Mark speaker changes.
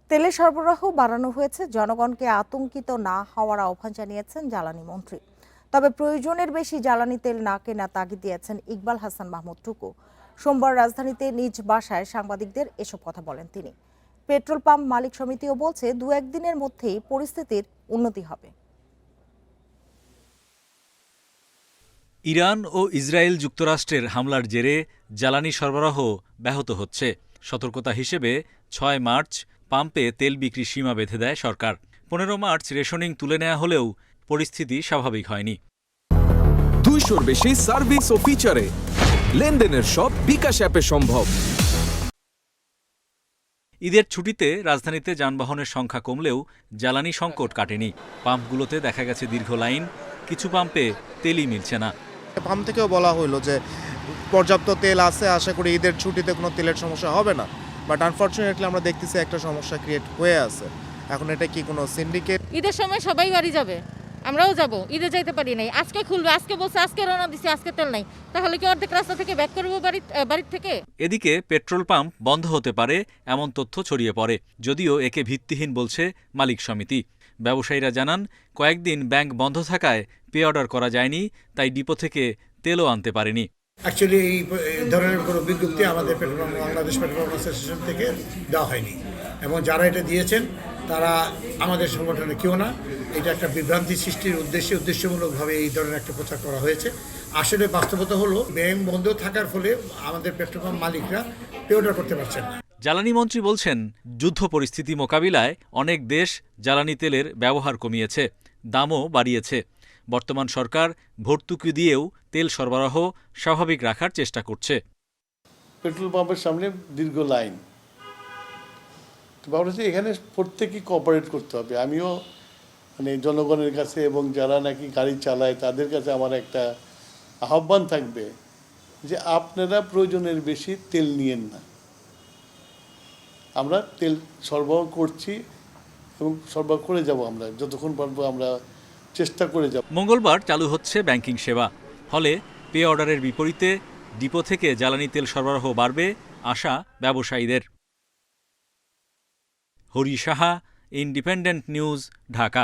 Speaker 1: তেলের সরবরাহ বাড়ানো হয়েছে, জনগণকে আতঙ্কিত না হওয়ার আহ্বান জানিয়েছেন জ্বালানি মন্ত্রী। তবে প্রয়োজনের বেশি জ্বালানি তেল না কেনা তাগিদ দিয়েছেন ইকবাল হাসান মাহমুদ টুকু। সোমবার রাজধানীতে নিজ বাসায় সাংবাদিকদের এসব কথা বলেন তিনি। পেট্রোল পাম্প মালিক সমিতিও বলছে 2-1 দিনের মধ্যেই পরিস্থিতির উন্নতি হবে।
Speaker 2: ইরান ও ইসরায়েল যুক্তরাষ্ট্রের হামলার জেরে জ্বালানি সরবরাহ ব্যাহত হচ্ছে। সতর্কতা হিসেবে 6 মার্চ পাম্পে তেল বিক্রি সীমা বেঁধে দেয় সরকার। 15 মার্চ রেশনিং তুলে নেওয়া হলেও পরিস্থিতি স্বাভাবিক হয়নি।
Speaker 3: 200-র বেশি সার্ভিস ও ফিচারে লেনদেনের সব বিকাশ অ্যাপে সম্ভব।
Speaker 2: ঈদের ছুটিতে রাজধানীতে যানবাহনের সংখ্যা কমলেও জ্বালানি সংকট কাটেনি। পাম্পগুলোতে দেখা গেছে দীর্ঘ লাইন, কিছু পাম্পে তেলই মিলছে না।
Speaker 4: পাম্প থেকেও বলা হলো যে পর্যাপ্ত তেল আছে, আশা করি ঈদের ছুটিতে কোনো তেলের সমস্যা হবে না, বাট আনফরচুনেটলি আমরা দেখতেছি একটা সমস্যা ক্রিয়েট হয়ে আছে। এখন এটা কি কোনো সিন্ডিকেট?
Speaker 5: ঈদের সময় সবাই বাড়ি যাবে, আমরাও যাব, ঈদে যাইতে পারি নাই, আজকে খুলবে, আজকে বলছে আজকে রওনা দিছি, আজকে তেল নাই, তাহলে কি অর্ধেক রাস্তা থেকে ব্যাক করবো বাড়ির থেকে?
Speaker 2: এদিকে পেট্রোল পাম্প বন্ধ হতে পারে এমন তথ্য ছড়িয়ে পড়ে, যদিও একে ভিত্তিহীন বলছে মালিক সমিতি। ব্যবসায়ীরা জানান, কয়েকদিন ব্যাংক বন্ধ থাকায় পে অর্ডার করা যায়নি, তাই ডিপো থেকে তেলও আনতে পারেনি।
Speaker 6: অ্যাকচুয়ালি এই ধরনের কোনো বিজ্ঞপ্তি আমাদের বাংলাদেশ পেট্রোল অ্যাসোসিয়েশন থেকে দেওয়া হয়নি, এবং যারা এটা দিয়েছেন তারা আমাদের সংগঠনে কেউ না। এটা একটা বিভ্রান্তি সৃষ্টির উদ্দেশ্যমূলকভাবে এই ধরনের একটা প্রচার করা হয়েছে। আসলে বাস্তবতা হলো ব্যাংক বন্ধ থাকার ফলে আমাদের পেট্রোল পাম্প মালিকরা পে অর্ডার করতে পারছেন না।
Speaker 2: জ্বালানি মন্ত্রী বলছেন, যুদ্ধ পরিস্থিতি মোকাবিলায় অনেক দেশ জ্বালানি তেলের ব্যবহার কমিয়েছে, দামও বাড়িয়েছে। বর্তমান সরকার ভর্তুকি দিয়েও তেল সরবরাহ স্বাভাবিক রাখার চেষ্টা করছে।
Speaker 7: পেট্রোল পাম্পের সামনে দীর্ঘ লাইন, ভাবছি এখানে প্রত্যেকেই কোঅপারেট করতে হবে। আমিও জনগণের কাছে এবং যারা নাকি গাড়ি চালায় তাদের কাছে আমার একটা আহ্বান থাকবে যে আপনারা প্রয়োজনের বেশি তেল নিয়েন না। আমরা তেল সরবরাহ করছি এবং সরবরাহ করে যাব, আমরা যতক্ষণ পারবো আমরা চেষ্টা করে যাব।
Speaker 2: মঙ্গলবার চালু হচ্ছে ব্যাংকিং সেবা, ফলে পে অর্ডারের বিপরীতে ডিপো থেকে জ্বালানি তেল সরবরাহ বাড়বে আশা ব্যবসায়ীদের। Hari Saha, independent news, Dhaka.